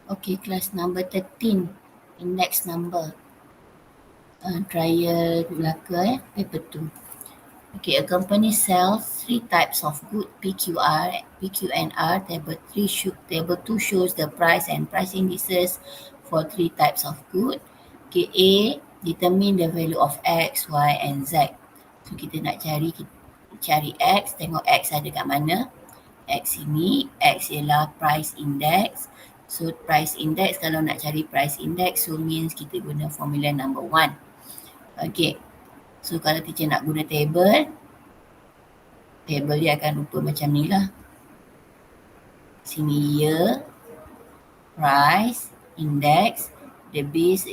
Okay, class number 13, index number. Trial Belaka, paper 2. Okay, a company sells three types of good PQR. Table 2 shows the price and price indices for three types of good. Okay, A, determine the value of X, Y and Z. So kita nak cari X, tengok X ada kat mana. X ini, X ialah price index. So price index, kalau nak cari price index, so means kita guna formula number 1. Okay, so kalau teacher nak guna table dia akan rupa macam ni lah. Sini year, price, index, the base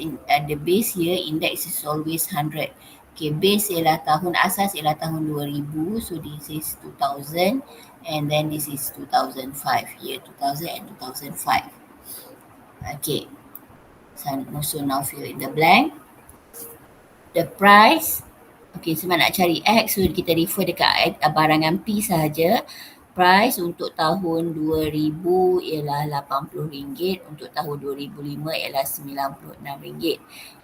year, index is always 100. Okay, base ialah tahun asas ialah tahun 2000, so this is 2000 and then this is 2005, year 2000 and 2005. Okay, so now fill in the blank. The price, okay, sebab nak cari X, so kita refer dekat barangan P sahaja. Price untuk tahun 2000 ialah RM80, untuk tahun 2005 ialah RM96.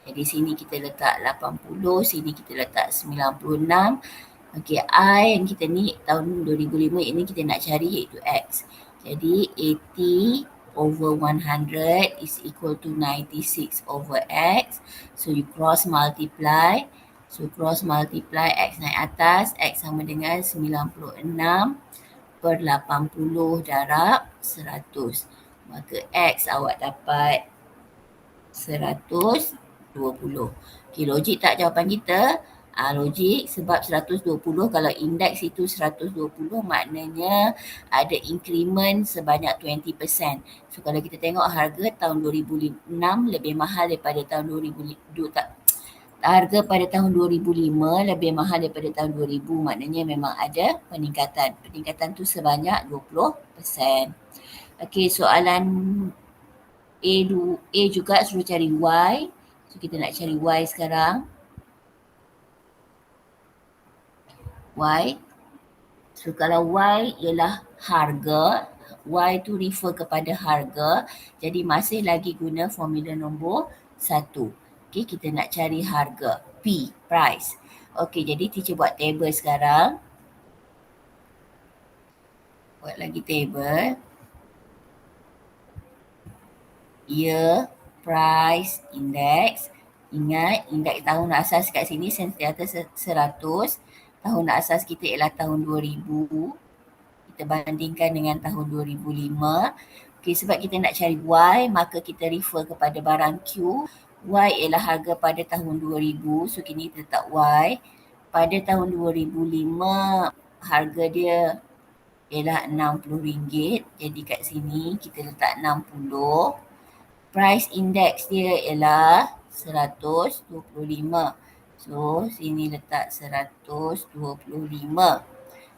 Jadi sini kita letak 80, sini kita letak 96. Okay, I yang kita ni tahun 2005 ini kita nak cari iaitu X. Jadi 80 over 100 is equal to 96 over X. So you cross multiply. So cross multiply X naik atas. X sama dengan 96 per 80 darab 100. Maka X awak dapat 120. Okay, logik tak jawapan kita? Logik, sebab 120 kalau indeks itu 120 maknanya ada increment sebanyak 20%. So kalau kita tengok harga tahun 2006 lebih mahal daripada tahun 2002, harga pada tahun 2005 lebih mahal daripada tahun 2000, maknanya memang ada peningkatan. Peningkatan tu sebanyak 20%. Okey, soalan A juga suruh cari Y. So kita nak cari Y sekarang. Y. So kalau Y ialah harga, Y tu refer kepada harga. Jadi masih lagi guna formula nombor 1. Okay, kita nak cari harga. P, price. Okay, jadi teacher buat table sekarang. Buat lagi table. Year, price, index. Ingat, indeks tahun asas kat sini sentiasa 100. Tahun asas kita ialah tahun 2000. Kita bandingkan dengan tahun 2005. Okay, sebab kita nak cari Y, maka kita refer kepada barang Q. Y ialah harga pada tahun 2000. So, kini kita letak Y. Pada tahun 2005, harga dia ialah RM60. Jadi kat sini kita letak 60. Price index dia ialah 125. So, sini letak 125.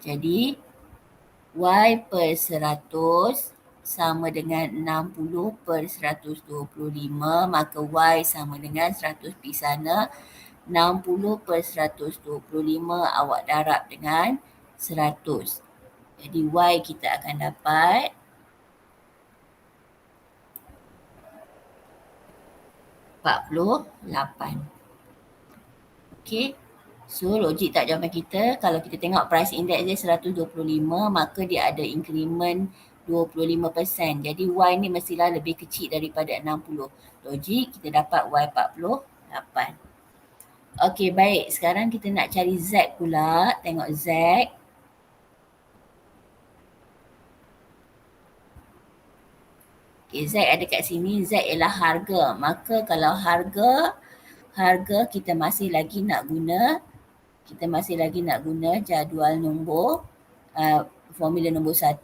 Jadi, Y per 100 sama dengan 60 per 125. Maka Y sama dengan 100 pergi sana. 60 per 125 awak darab dengan 100. Jadi Y kita akan dapat 48. Okay. So logik tak jawapan kita? Kalau kita tengok price index dia 125, maka dia ada increment 25%. Jadi Y ni mestilah lebih kecil daripada 60. Logik, kita dapat Y 48. Okay, baik. Sekarang kita nak cari Z pula. Tengok Z. Okay, Z ada kat sini. Z ialah harga. Maka kalau harga kita masih lagi nak guna jadual nombor formula nombor 1.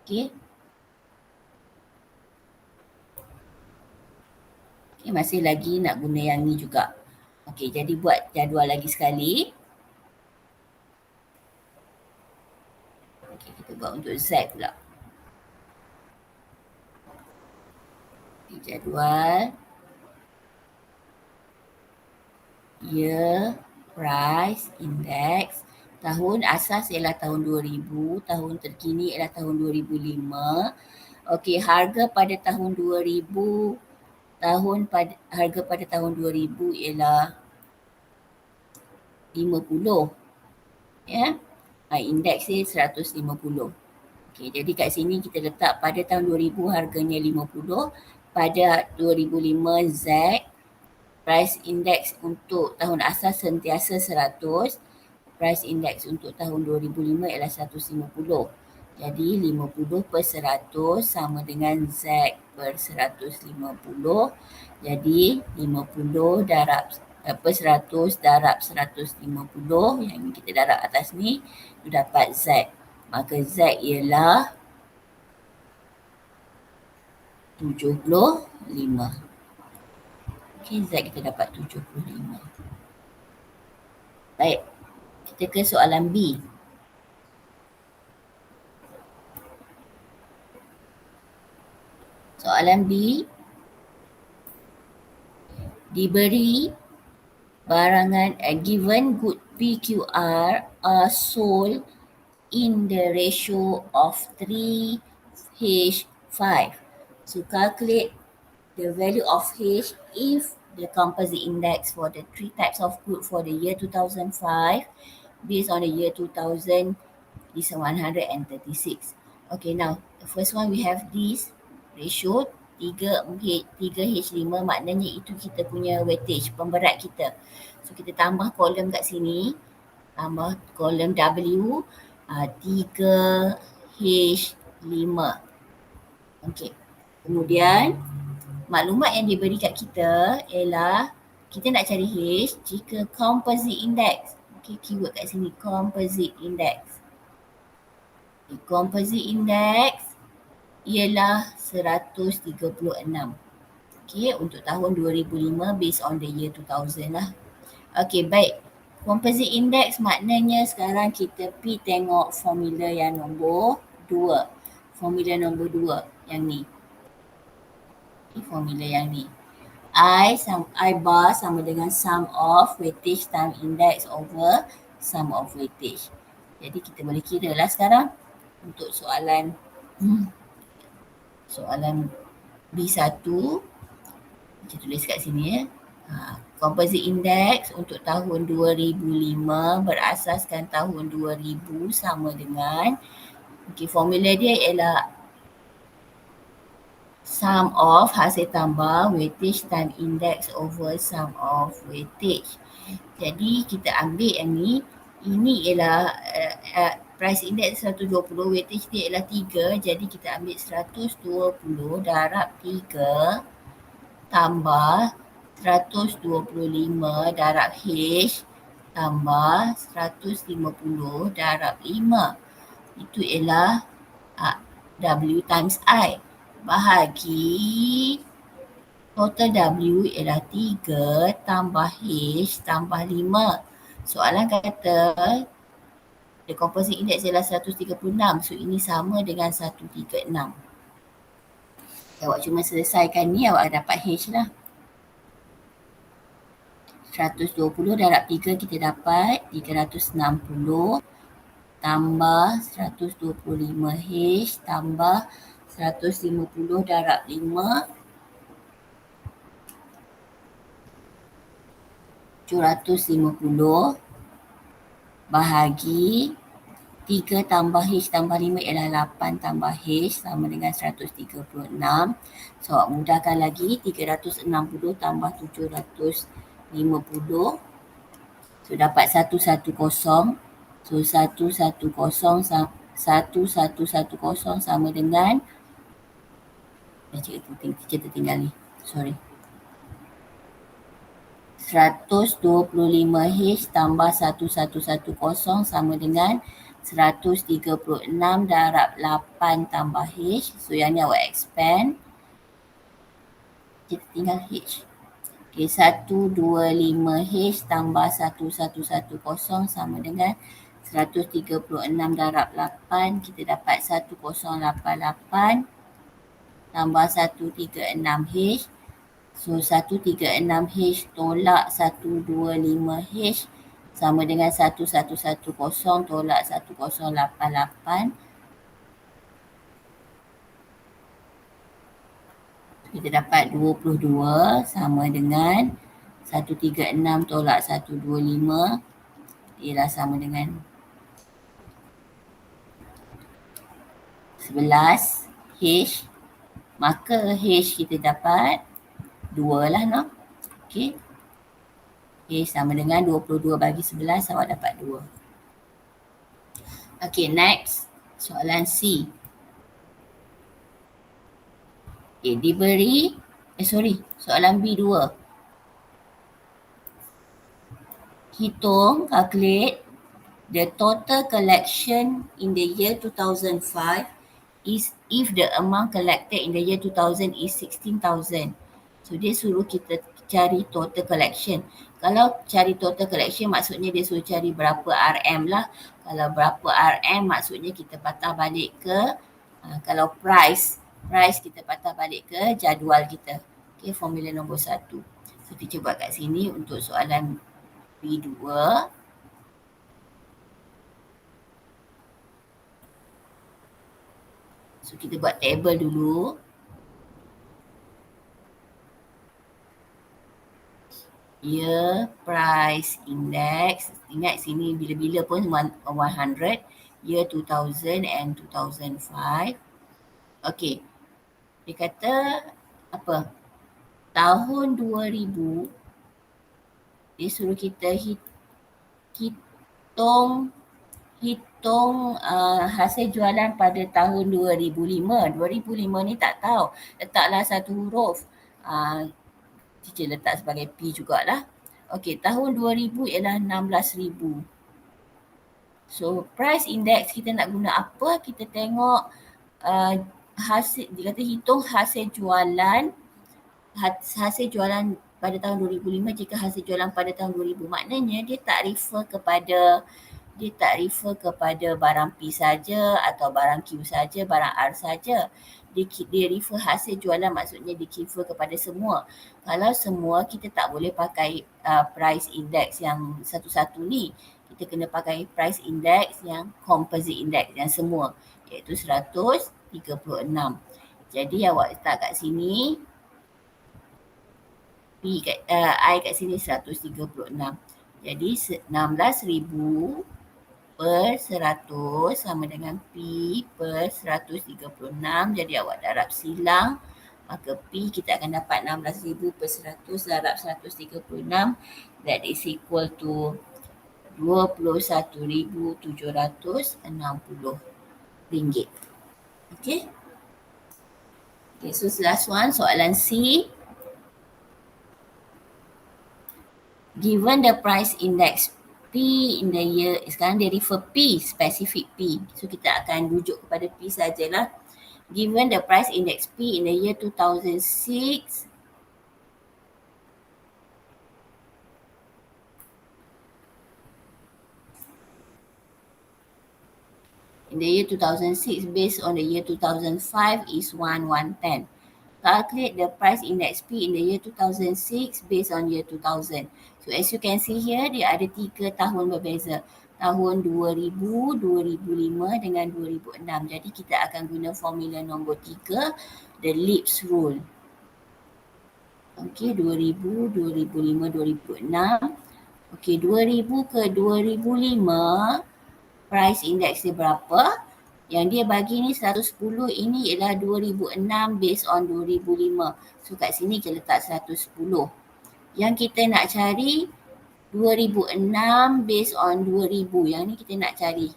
Okey. Okay, masih lagi nak guna yang ni juga. Okey, jadi buat jadual lagi sekali. Okey, kita buat untuk Z pula. Okay, jadual. Year, price, index. Tahun asas ialah tahun 2000, tahun terkini ialah tahun 2005. Okey, harga pada tahun 2000, harga pada tahun 2000 ialah 50, ya. Indeks dia 150. Okey, jadi kat sini kita letak pada tahun 2000 harganya 50, pada 2005 Z, price index untuk tahun asas sentiasa 100, price index untuk tahun 2005 ialah 150. Jadi 50 per 100 sama dengan Z per 150. Jadi 50 darab per 100 darab 150, yang ini kita darab atas ni, dapat Z. Maka Z ialah 75. Okay, Z kita dapat 75. Baik, kita ke soalan B. Soalan B, diberi barangan given good PQR are sold in the ratio of 3H5. So calculate the value of H if the composite index for the three types of good for the year 2005 based on the year 2000 is 136. Okay, now the first one we have this ratio 3H5, maknanya itu kita punya weightage, pemberat kita. So kita tambah kolom kat sini, tambah kolom W, 3H5. Okay, kemudian maklumat yang diberi kat kita ialah kita nak cari H jika composite index. Okay, keyword kat sini composite index. Okay, composite index ialah 136. Okay, untuk tahun 2005 based on the year 2000 lah. Okay, baik. Composite index maknanya sekarang kita pergi tengok formula yang nombor 2. Formula nombor 2 yang ni. Formula yang ni. I bar sama dengan sum of weightage time index over sum of weightage. Jadi kita boleh kira lah sekarang untuk soalan B1. Kita tulis kat sini ya. Composite index untuk tahun 2005 berasaskan tahun 2000 sama dengan, formula dia ialah sum of hasil tambah weightage time index over sum of weightage. Jadi kita ambil yang ni, ini ialah price index 120, weightage dia ialah 3, jadi kita ambil 120 darab 3 tambah 125 darab H tambah 150 darab 5. Itu ialah W times I bahagi total W ialah 3 tambah H tambah 5. Soalan kata the composite index ialah 136. So ini sama dengan 136. Awak cuma selesaikan ni, awak dapat H lah. 120 darab 3 kita dapat 360 tambah 125 H tambah 150 darab 5 750 bahagi 3 tambah H tambah 5 ialah 8 tambah H sama dengan 136. So awak mudahkan lagi, 360 tambah 750. So dapat 110. So 110 sama dengan, cikgu tertinggal ni, sorry. 125 H tambah 1110 sama dengan 136 darab 8 tambah H. So yang ni awak expand, kita tinggal H. Okay, 125 H tambah 1110 sama dengan 136 darab 8, kita dapat 1088 tambah 136 H. So 136 H tolak 125 H, sama dengan 1110 tolak 1088. Kita dapat 22 sama dengan 136 tolak 125 ialah sama dengan 11 H. Maka H kita dapat 2 lah, no? Okey. H sama dengan 22 bagi 11, awak dapat 2. Okey, next. Soalan C. Okay, diberi, soalan B2. Hitung, calculate the total collection in the year 2005 is if the amount collected in the year 2000 is 16,000. So dia suruh kita cari total collection. Kalau cari total collection maksudnya dia suruh cari berapa RM lah. Kalau berapa RM maksudnya kita patah balik ke kalau price kita patah balik ke jadual kita. Okay, formula nombor 1. So teacher buat kat sini untuk soalan B2. So kita buat table dulu. Year price index. Ingat sini bila-bila pun 100. Year 2000 and 2005. Okay. Dia kata apa? Tahun 2000 dia suruh kita hitung hasil jualan pada tahun 2005. 2005 ni tak tahu. Letaklah satu huruf. Teacher letak sebagai P jugalah. Okey, tahun 2000 ialah 16,000. So, price index kita nak guna apa? Kita tengok hasil, dia kata hitung hasil jualan pada tahun 2005 jika hasil jualan pada tahun 2000. Maknanya dia tak refer kepada barang P saja atau barang Q saja, barang R saja. Dia refer hasil jualan, maksudnya dia refer kepada semua. Kalau semua, kita tak boleh pakai price index yang satu-satu ni. Kita kena pakai price index yang composite index yang semua, iaitu 136. Jadi awak letak kat sini I kat sini 136. Jadi 16,000 per 100 sama dengan P per 136. Jadi awak darab silang. Maka P kita akan dapat 16,000 per 100 darab 136. That is equal to 21,760 ringgit. Okay. Okay, so last one, soalan C. Given the price index P in the year, sekarang dia refer P, specific P. So kita akan rujuk kepada P sajalah. Given the price index P in the year 2006, in the year 2006 based on the year 2005 is 1,110. Calculate the price index P in the year 2006 based on year 2000. So as you can see here, dia ada 3 tahun berbeza. Tahun 2000, 2005 dengan 2006. Jadi kita akan guna formula nombor 3, the Lipps rule. Okay, 2000, 2005, 2006. Okay, 2000 ke 2005, price index dia berapa? Yang dia bagi ni 110, ini ialah 2006 based on 2005. So kat sini kita letak 110. Yang kita nak cari 2006 based on 2000. Yang ni kita nak cari.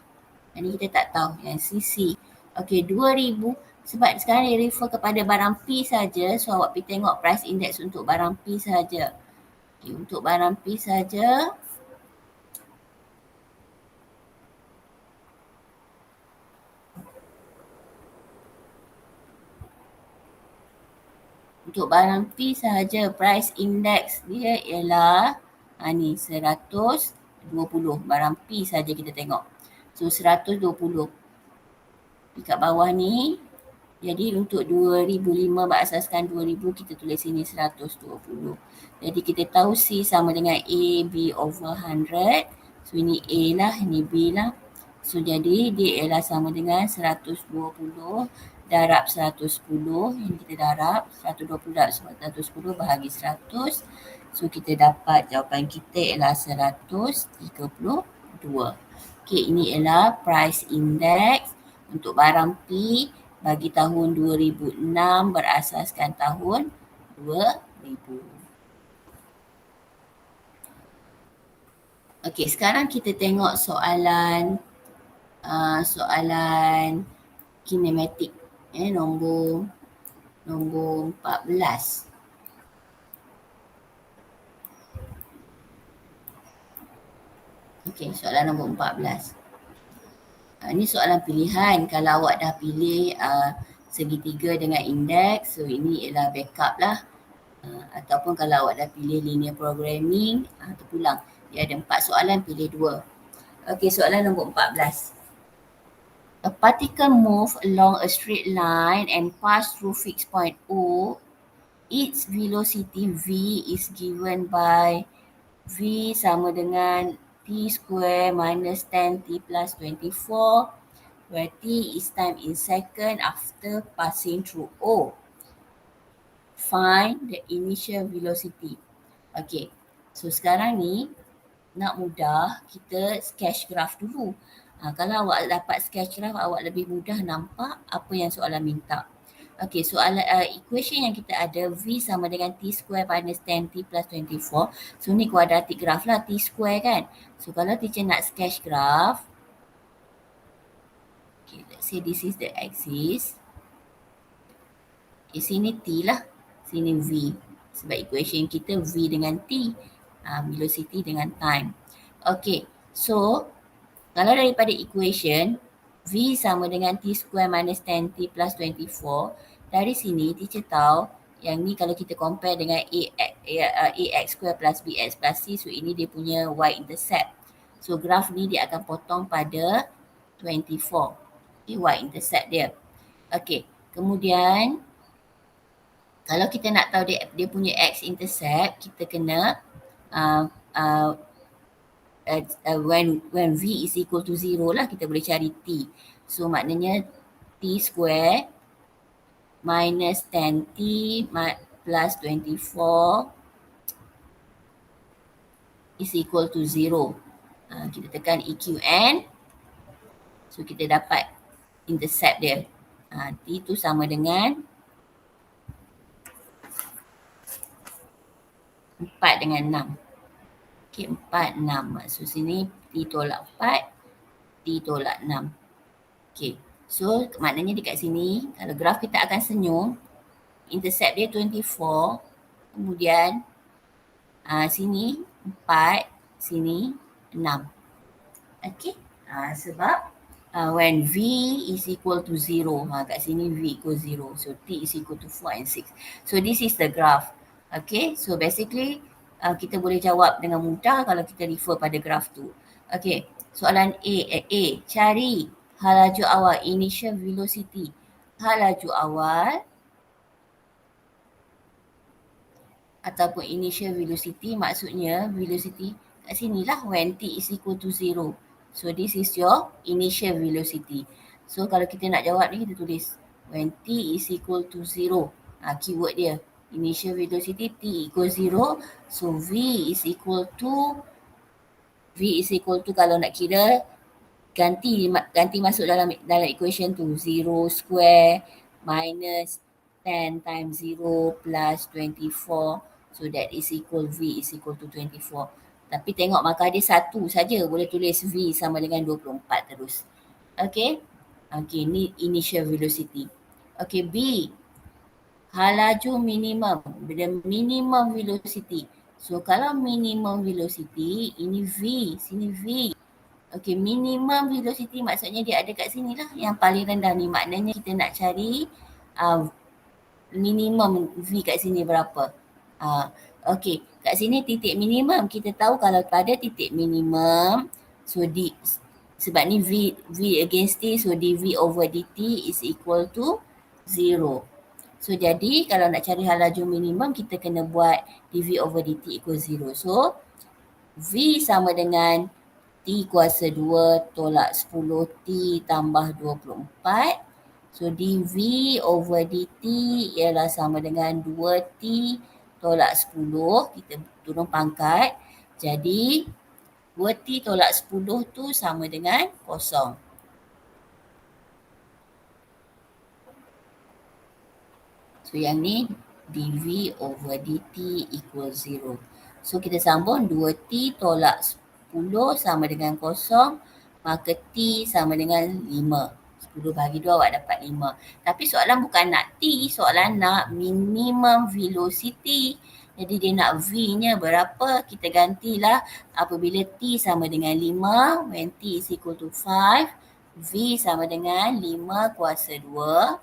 Yang ni kita tak tahu. Yang CC. Okay, 2000. Sebab sekarang dia refer kepada barang P saja. So awak pergi tengok price index untuk barang P saja. Okay, untuk barang P saja. Untuk barang P sahaja, price index dia ialah ni 120. Barang P saja kita tengok. So 120. Dekat bawah ni. Jadi untuk 2005 berasaskan 2000, kita tulis sini 120. Jadi kita tahu C sama dengan A, B over 100. So ini A lah, ini B lah. So jadi dia ialah sama dengan 120 darab 110 yang kita darab 120 darab 110 bahagi 100. So kita dapat jawapan kita ialah 132. Okey, ini ialah price index untuk barang P bagi tahun 2006 berasaskan tahun 2000. Okey, sekarang kita tengok soalan kinematik nombor 14. Okey, soalan nombor 14. Ini soalan pilihan. Kalau awak dah pilih segitiga dengan indeks, so ini ialah backup lah. Ataupun kalau awak dah pilih linear programming, terpulang. Dia ada 4 soalan, pilih 2. Okey, soalan nombor 14. A particle move along a straight line and pass through fixed point O. Its velocity V is given by V sama dengan T square minus 10T plus 24, where T is time in second after passing through O. Find the initial velocity. Okay, so sekarang ni nak mudah, kita sketch graph dulu. Kalau awak dapat sketch graph, awak lebih mudah nampak apa yang soalan minta. Okey, soalan equation yang kita ada, V sama dengan T square minus 10T plus 24. So ni quadratic graph lah, T square kan. So kalau teacher nak sketch graph, okay, let's say this is the axis. Okay, sini T lah, sini V. Sebab equation kita V dengan T, velocity dengan time. Okay, so kalau daripada equation V sama dengan T square minus 10T plus 24, dari sini teacher tahu yang ni kalau kita compare dengan AX square plus BX plus C, so ini dia punya y-intercept. So graph ni dia akan potong pada 24. Okay, y-intercept dia. Okay, kemudian kalau kita nak tahu dia punya x-intercept, kita kena when V is equal to 0 lah, kita boleh cari T. So maknanya T square minus 10T plus 24 is equal to 0. Kita tekan EQN. So kita dapat intercept dia. T tu sama dengan 4 dengan 6. Okay, 4, 6. So sini T tolak 4, T tolak 6. Okay, so maknanya dekat sini, kalau graf kita akan senyum, intercept dia 24, kemudian sini 4, sini 6. Okay, sebab when V is equal to 0, kat sini V equal 0, so T is equal to 4 and 6. So this is the graph. Okay, so basically kita boleh jawab dengan mudah kalau kita refer pada graf tu. Okay, soalan A, cari hal laju awal, initial velocity. Hal laju awal ataupun initial velocity, maksudnya velocity kat sinilah when T is equal to 0. So this is your initial velocity. So kalau kita nak jawab ni, kita tulis when T is equal to 0. Keyword dia initial velocity, T equal 0. So V is equal to kalau nak kira, ganti masuk dalam equation tu, 0 square minus 10 times 0 plus 24. So that is equal, V is equal to 24. Tapi tengok markah dia 1 saja, boleh tulis V sama dengan 24 terus. Okay, ni initial velocity. Okay, B, hal laju minimum, the minimum velocity. So kalau minimum velocity, ini V, sini V. Okay, minimum velocity maksudnya dia ada kat sini lah, yang paling rendah ni. Maknanya kita nak cari minimum V kat sini berapa. Okay, kat sini titik minimum. Kita tahu kalau pada titik minimum, so sebab ni V against T, so dV over dt is equal to 0. So jadi kalau nak cari hal laju minimum, kita kena buat dV over dt equal 0. So V sama dengan T kuasa 2 tolak 10 T tambah 24. So dV over dt ialah sama dengan 2T tolak 10. Kita turun pangkat. Jadi 2T tolak 10 tu sama dengan kosong. So yang ni dV over dt equal 0. So kita sambung 2T tolak 10 sama dengan kosong, maka T sama dengan 5. 10 bahagi 2 awak dapat 5. Tapi soalan bukan nak T, soalan nak minimum velocity. Jadi dia nak V-nya berapa, kita gantilah apabila T sama dengan 5, when T is equal to 5, V sama dengan 5 kuasa 2.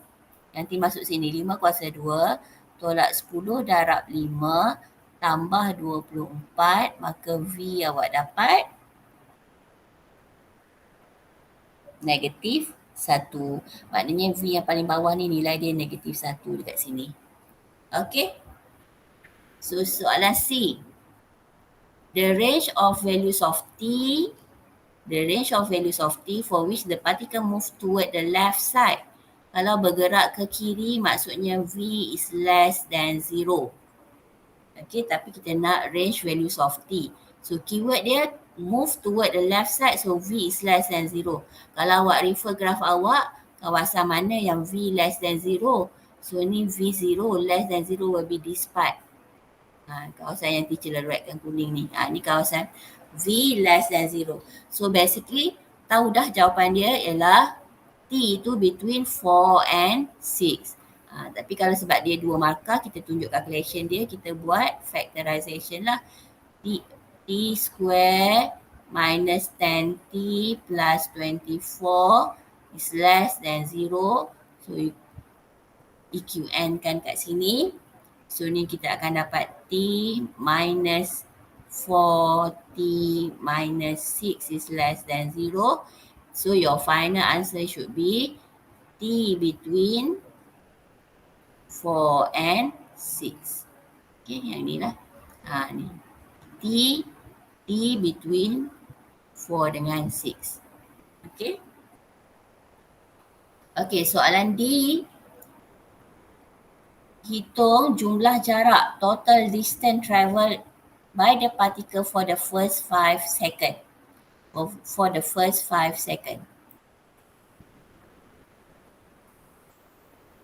Nanti masuk sini 5 kuasa 2 tolak 10 darab 5 tambah 24, maka V awak dapat negatif 1. Maknanya V yang paling bawah ni nilai dia negatif 1 dekat sini. Okay. So soalan C. The range of values of T for which the particle move toward the left side. Kalau bergerak ke kiri, maksudnya V is less than 0. Okay, tapi kita nak range values of T. So keyword dia move toward the left side, so V is less than 0. Kalau awak refer graf awak, kawasan mana yang V less than 0? So ni V0 less than 0 will be this part. Kawasan yang teacher leratkan kuning ni. Ni kawasan V less than 0. So basically, tahu dah jawapan dia ialah T tu between 4 and 6. Tapi kalau sebab dia 2 markah, kita tunjuk calculation dia, kita buat factorization lah. T square minus 10T plus 24 is less than 0. So EQN kan kat sini. So ni kita akan dapat T minus 4T minus 6 is less than 0. So your final answer should be T between 4 and 6. Okay, yang ni lah. Ni. T between 4 dengan 6. Okay. Okay, soalan D. Hitung jumlah jarak total distance travel by the particle for the first 5 seconds. For the first 5 seconds.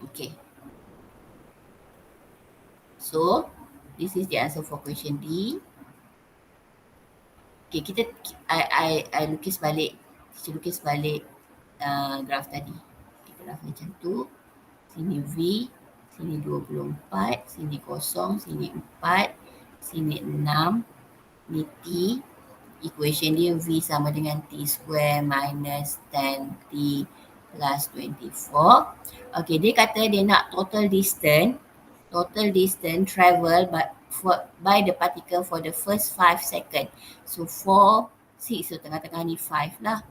Okay. So, this is the answer for question D. Okay, I lukis balik. Kita lukis balik graf tadi. Kita graf macam tu. Sini V, sini 24, sini kosong, sini 4, sini 6, ni T. Equation dia V sama dengan T square minus 10T plus 24. Okay, dia kata dia nak total distance travel by the particle for the first 5 seconds. So 4, 6, so tengah-tengah ni 5 lah.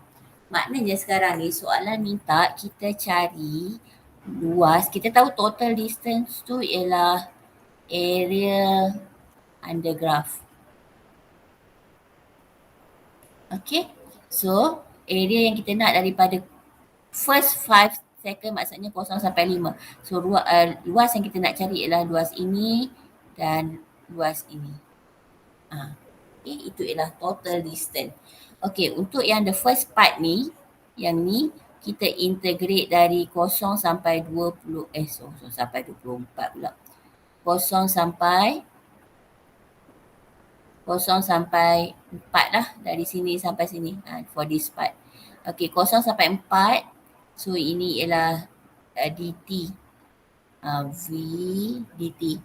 Maknanya sekarang ni soalan minta kita cari luas. Kita tahu total distance tu ialah area under graph. Okay, so area yang kita nak daripada first 5 second maksudnya 0 sampai 5. So luas yang kita nak cari ialah luas ini dan luas ini. Okay, itu ialah total distance. Okay, untuk yang the first part ni, yang ni kita integrate dari 0 sampai 20, 0 sampai 24 pula. 0 sampai 4 lah, dari sini sampai sini for this part. Okay, 0 sampai 4. So ini ialah dt. V dt.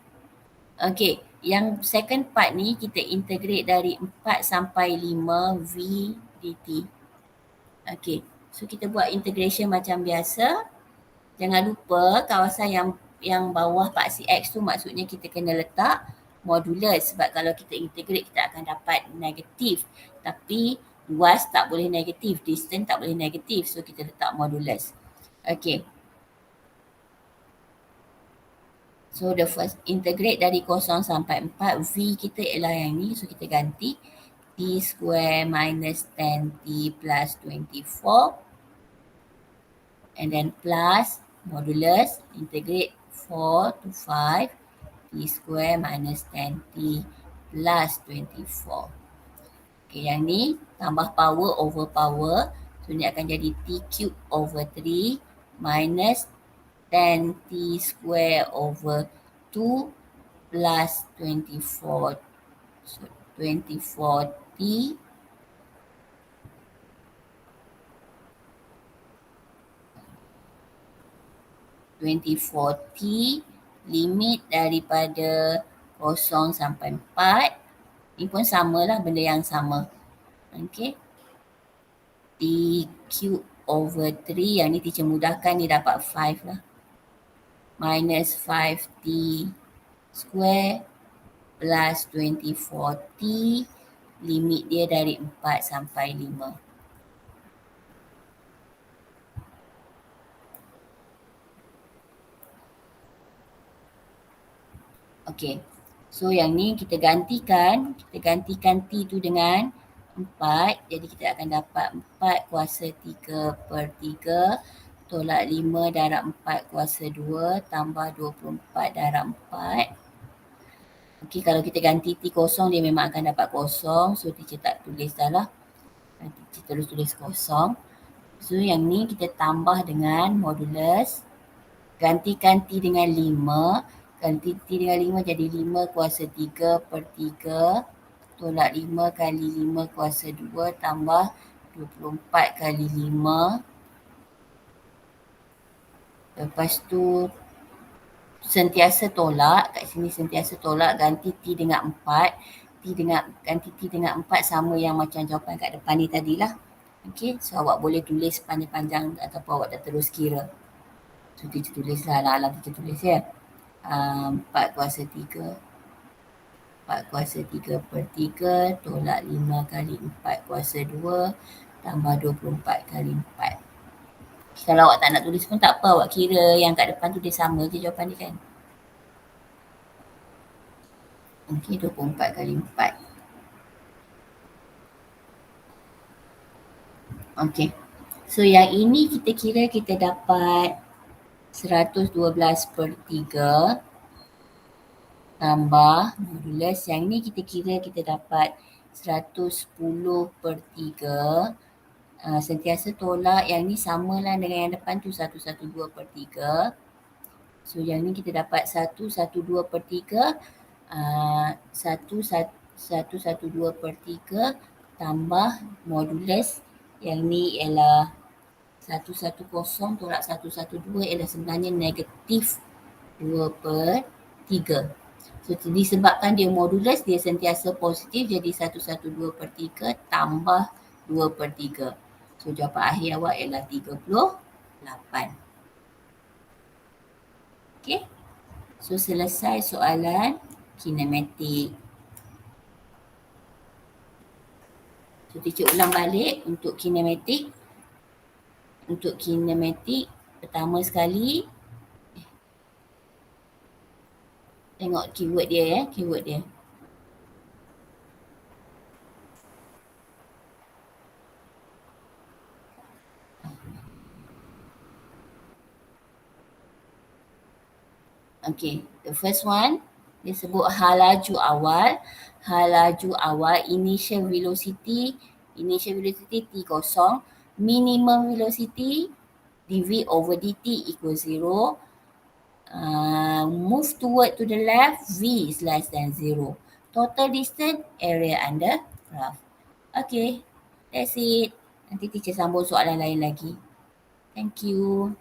Okay, yang second part ni kita integrate dari 4 sampai 5 V dt. Okay, so kita buat integration macam biasa. Jangan lupa kawasan yang bawah paksi X tu maksudnya kita kena letak modulus. Sebab kalau kita integrate kita akan dapat negatif. Tapi luas tak boleh negatif, distance tak boleh negatif. So kita letak modulus. Okay. So the first integrate dari 0 sampai 4, V kita ialah yang ni. So kita ganti. t square minus 10t plus 24, and then plus modulus, integrate 4 to 5, t square minus 10t plus 24. Okay, yang ni tambah power over power. So, ni akan jadi t cube over 3 minus 10t square over 2 plus 24. So, 24t 24t limit daripada 0 sampai 4. Ni pun samalah, benda yang sama. Okay. T cube over 3, yang ni teacher mudahkan, ni dapat 5 lah. Minus 5t square plus 24t, limit dia dari 4 sampai 5. Okay. So yang ni kita gantikan t tu dengan 4. Jadi kita akan dapat 4 kuasa 3 per 3 tolak 5 darab 4 kuasa 2 tambah 24 darab 4. Okay, kalau kita ganti T kosong, dia memang akan dapat kosong. So, teacher tak tulis dah lah. Nanti teacher terus tulis kosong. So, yang ni kita tambah dengan modulus. Gantikan T dengan 5. Ganti T dengan 5 jadi 5 kuasa 3 per 3. Tolak 5 kali 5 kuasa 2 tambah 24 kali 5. Lepas tu sentiasa tolak, kat sini sentiasa tolak, ganti T dengan 4. Ganti T dengan 4 sama yang macam jawapan kat depan ni tadilah. Okay, so awak boleh tulis panjang-panjang ataupun awak dah terus kira. So teacher tulis lah, alam teacher tulis ya. 4 kuasa 3. 4 kuasa 3 per 3 tolak 5 kali 4 kuasa 2 tambah 24 kali 4. Kalau awak tak nak tulis pun tak apa, awak kira yang kat depan tu dia sama je jawapan dia kan. Okey, 24 kali 4. Okey. So yang ini kita kira kita dapat 112 per 3 tambah modulus. Yang ni kita kira kita dapat 110 per 3. Sentiasa tolak, yang ni samalah dengan yang depan tu 112 per 3. So yang ni kita dapat 112 per 3. 112 per 3 tambah modulus, yang ni ialah 110 tolak 112 ialah sebenarnya negatif 2 per 3. So disebabkan dia modulus, dia sentiasa positif, jadi 112 per 3 tambah 2 per 3. So jawapan akhir awak ialah 38. Okay. So selesai soalan kinematik. So teacher ulang balik untuk kinematik. Untuk kinematik, pertama sekali tengok keyword dia ya, keyword dia. Okay, the first one dia sebut hal laju awal. Hal laju awal, initial velocity T kosong, minimum velocity dv over dt equals 0. Move toward to the left, v is less than 0. Total distance, area under graph. Okay, that's it. Nanti teacher sambung soalan lain lagi. Thank you.